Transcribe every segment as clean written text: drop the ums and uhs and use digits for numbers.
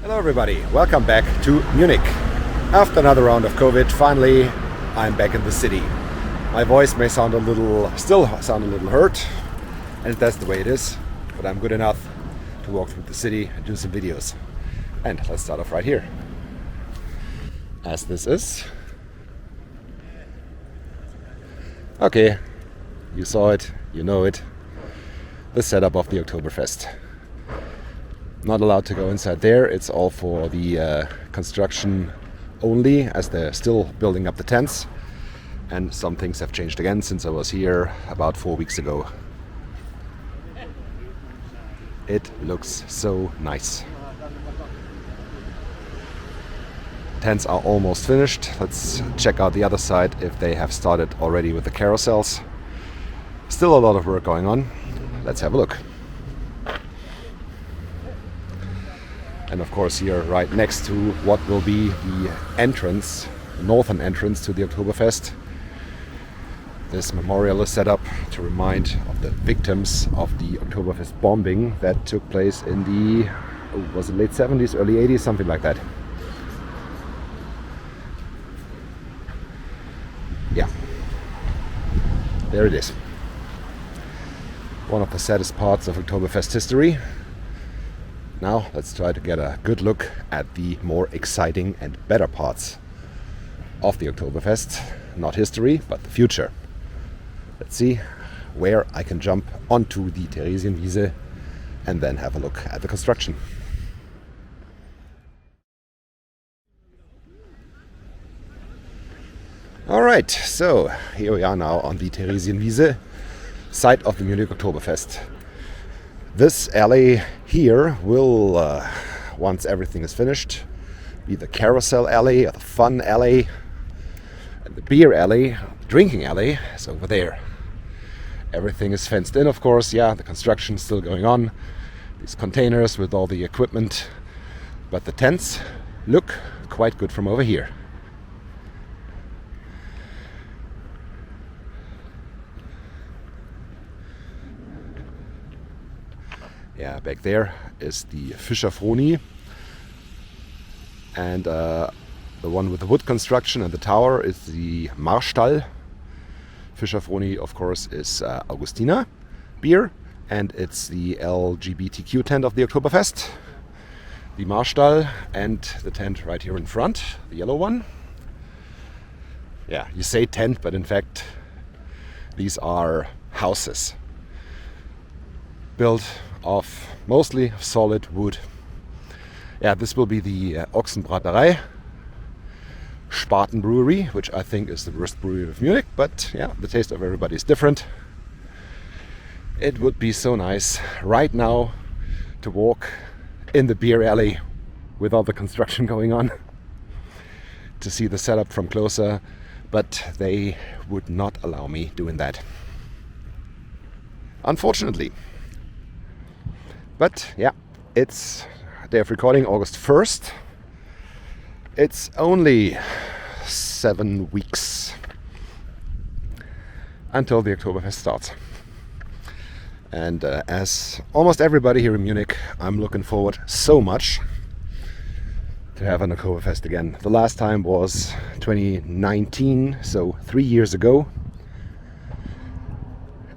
Hello everybody, welcome back to Munich. After another round of COVID, finally I'm back in the city. My voice may still sound a little hurt, and that's the way it is, but I'm good enough to walk through the city and do some videos. And let's start off right here. As this is. Okay, you saw it, you know it. The setup of the Oktoberfest. Not allowed to go inside there, it's all for the construction only, as they're still building up the tents. And some things have changed again since I was here about 4 weeks ago. It looks so nice. Tents are almost finished. Let's check out the other side if they have started already with the carousels. Still a lot of work going on. Let's have a look. And of course here right next to what will be the entrance, the northern entrance to the Oktoberfest. This memorial is set up to remind of the victims of the Oktoberfest bombing that took place in the, was it late 70s, early 80s, something like that. Yeah, there it is. One of the saddest parts of Oktoberfest history. Now let's try to get a good look at the more exciting and better parts of the Oktoberfest. Not history, but the future. Let's see where I can jump onto the Theresienwiese and then have a look at the construction. Alright, so here we are now on the Theresienwiese, site of the Munich Oktoberfest. This alley here will, once everything is finished, be the carousel alley, or the fun alley, and the beer alley, the drinking alley is over there. Everything is fenced in, of course. Yeah, the construction is still going on. These containers with all the equipment, but the tents look quite good from over here. Yeah, back there is the Fischerfroni, and the one with the wood construction and the tower is the Marstall. Fischerfroni, of course, is Augustiner beer, and it's the LGBTQ tent of the Oktoberfest. The Marstall and the tent right here in front, the yellow one. Yeah, you say tent, but in fact these are houses built of mostly solid wood. Yeah, this will be the Ochsenbraterei Spaten Brewery, which I think is the worst brewery of Munich, but yeah, the taste of everybody is different. It would be so nice right now to walk in the beer alley with all the construction going on, to see the setup from closer, but they would not allow me doing that, unfortunately. But yeah, it's day of recording, August 1st. It's only 7 weeks until the Oktoberfest starts. And as almost everybody here in Munich, I'm looking forward so much to have an Oktoberfest again. The last time was 2019, so 3 years ago.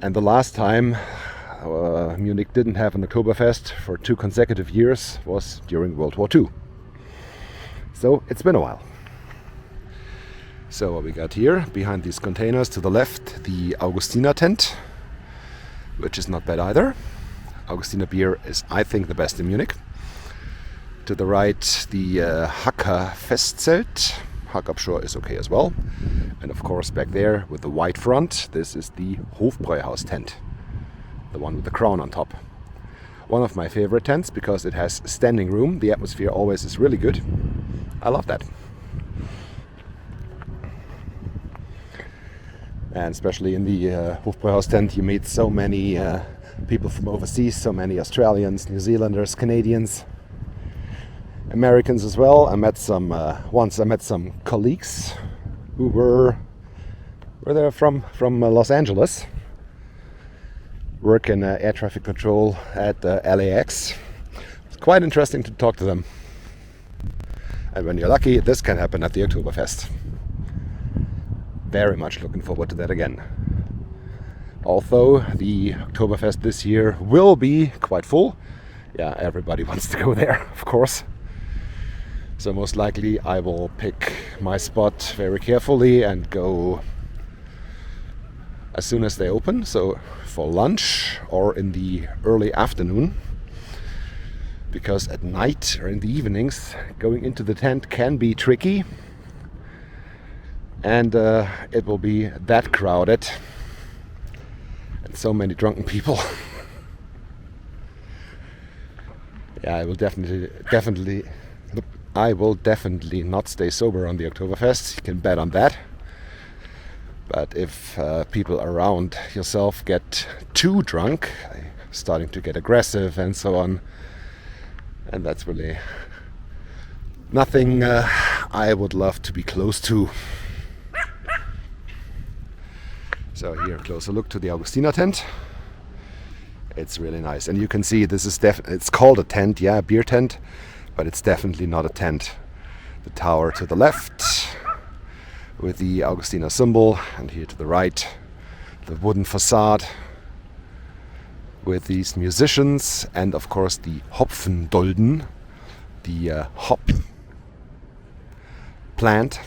And the last time Munich didn't have an Oktoberfest for 2 consecutive years was during World War II. So it's been a while. So what we got here, behind these containers to the left, the Augustiner tent, which is not bad either. Augustiner beer is, I think, the best in Munich. To the right, the Hacker Festzelt. Hackabschor is okay as well. And of course back there with the white front, this is the Hofbräuhaus tent. The one with the crown on top. One of my favorite tents because it has standing room. The atmosphere always is really good. I love that. And especially in the Hofbräuhaus tent, you meet so many people from overseas, so many Australians, New Zealanders, Canadians, Americans as well. I met some once I met some colleagues who were there from Los Angeles. Work in air traffic control at LAX. It's quite interesting to talk to them. And when you're lucky, this can happen at the Oktoberfest. Very much looking forward to that again. Although the Oktoberfest this year will be quite full. Yeah, everybody wants to go there, of course. So most likely I will pick my spot very carefully and go as soon as they open. So for lunch or in the early afternoon. Because at night or in the evenings, going into the tent can be tricky. And it will be that crowded. And so many drunken people. Yeah, I will definitely not stay sober on the Oktoberfest. You can bet on that. But if people around yourself get too drunk, starting to get aggressive and so on, and that's really nothing I would love to be close to. So here, a closer look to the Augustiner tent. It's really nice, and you can see this is it's called a tent, yeah, a beer tent, but it's definitely not a tent. The tower to the left with the Augustiner symbol, and here to the right the wooden facade with these musicians, and of course the Hopfendolden, the hop plant.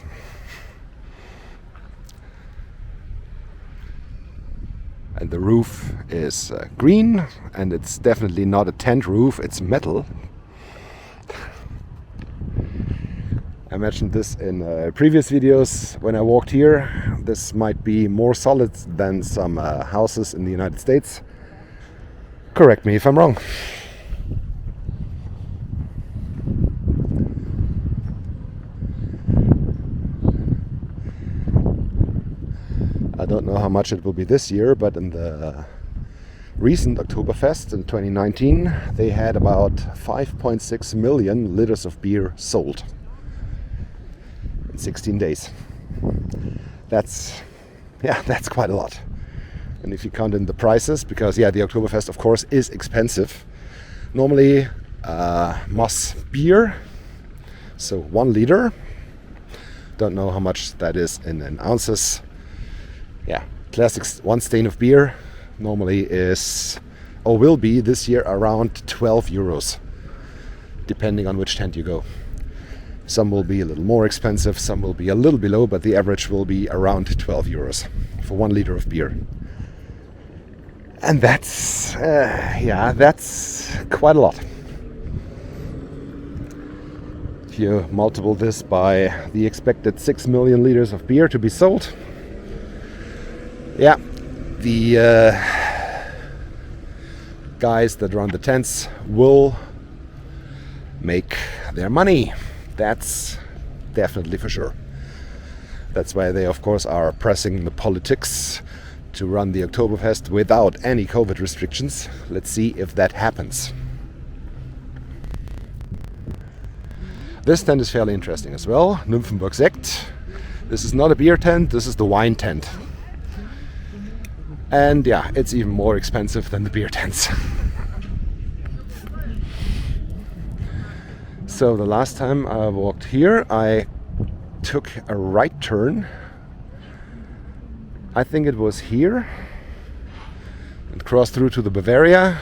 And the roof is green, and it's definitely not a tent roof, it's metal. I mentioned this in previous videos when I walked here. This might be more solid than some houses in the United States. Correct me if I'm wrong. I don't know how much it will be this year, but in the recent Oktoberfest in 2019, they had about 5.6 million liters of beer sold in 16 days. That's quite a lot. And if you count in the prices, because the Oktoberfest of course is expensive. Normally Moss beer, so 1 liter. Don't know how much that is in ounces. Yeah, classic one stain of beer normally is, or will be this year, around 12 euros, depending on which tent you go. Some will be a little more expensive, some will be a little below, but the average will be around 12 euros for 1 liter of beer. And that's quite a lot. If you multiply this by the expected 6 million liters of beer to be sold, yeah, the guys that run the tents will make their money. That's definitely for sure. That's why they, of course, are pressing the politics to run the Oktoberfest without any COVID restrictions. Let's see if that happens. This tent is fairly interesting as well. Nymphenburg Sekt. This is not a beer tent, this is the wine tent. And yeah, it's even more expensive than the beer tents. So the last time I walked here, I took a right turn. I think it was here. And crossed through to the Bavaria.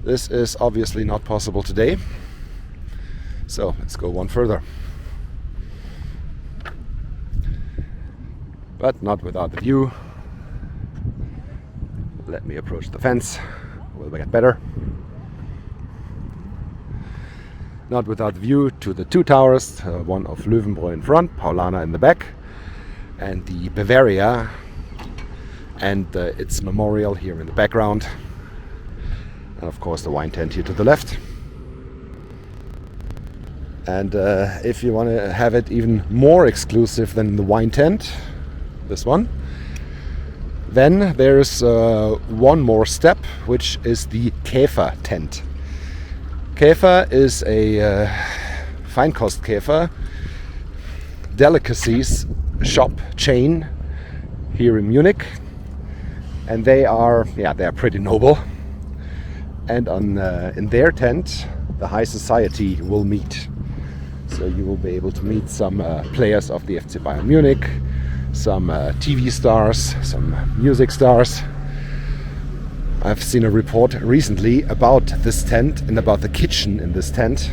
This is obviously not possible today. So let's go one further. But not without the view. Let me approach the fence. Will get better. Not without view to the 2 towers, one of Löwenbräu in front, Paulaner in the back, and the Bavaria and its memorial here in the background, and of course the wine tent here to the left. And if you want to have it even more exclusive than the wine tent, this one, then there's one more step, which is the Kefa tent. Kefa is a Feinkostkäfer delicacies shop chain here in Munich, and they're pretty noble. And in their tent, the high society will meet. So you will be able to meet some players of the FC Bayern Munich, some TV stars, some music stars. I've seen a report recently about this tent and about the kitchen in this tent,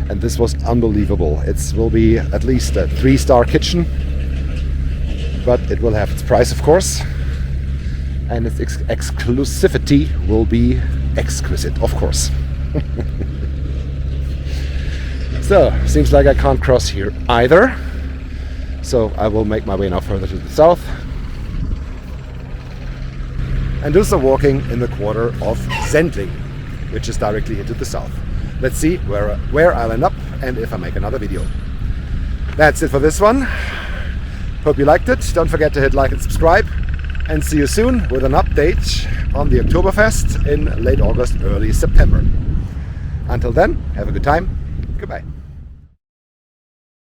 and this was unbelievable. It will be at least a 3-star kitchen, but it will have its price, of course, and its exclusivity will be exquisite, of course. So, seems like I can't cross here either, so I will make my way now further to the south and do some walking in the quarter of Sendling, which is directly here to the south. Let's see where I'll end up and if I make another video. That's it for this one. Hope you liked it. Don't forget to hit like and subscribe, and see you soon with an update on the Oktoberfest in late August, early September. Until then, have a good time. Goodbye.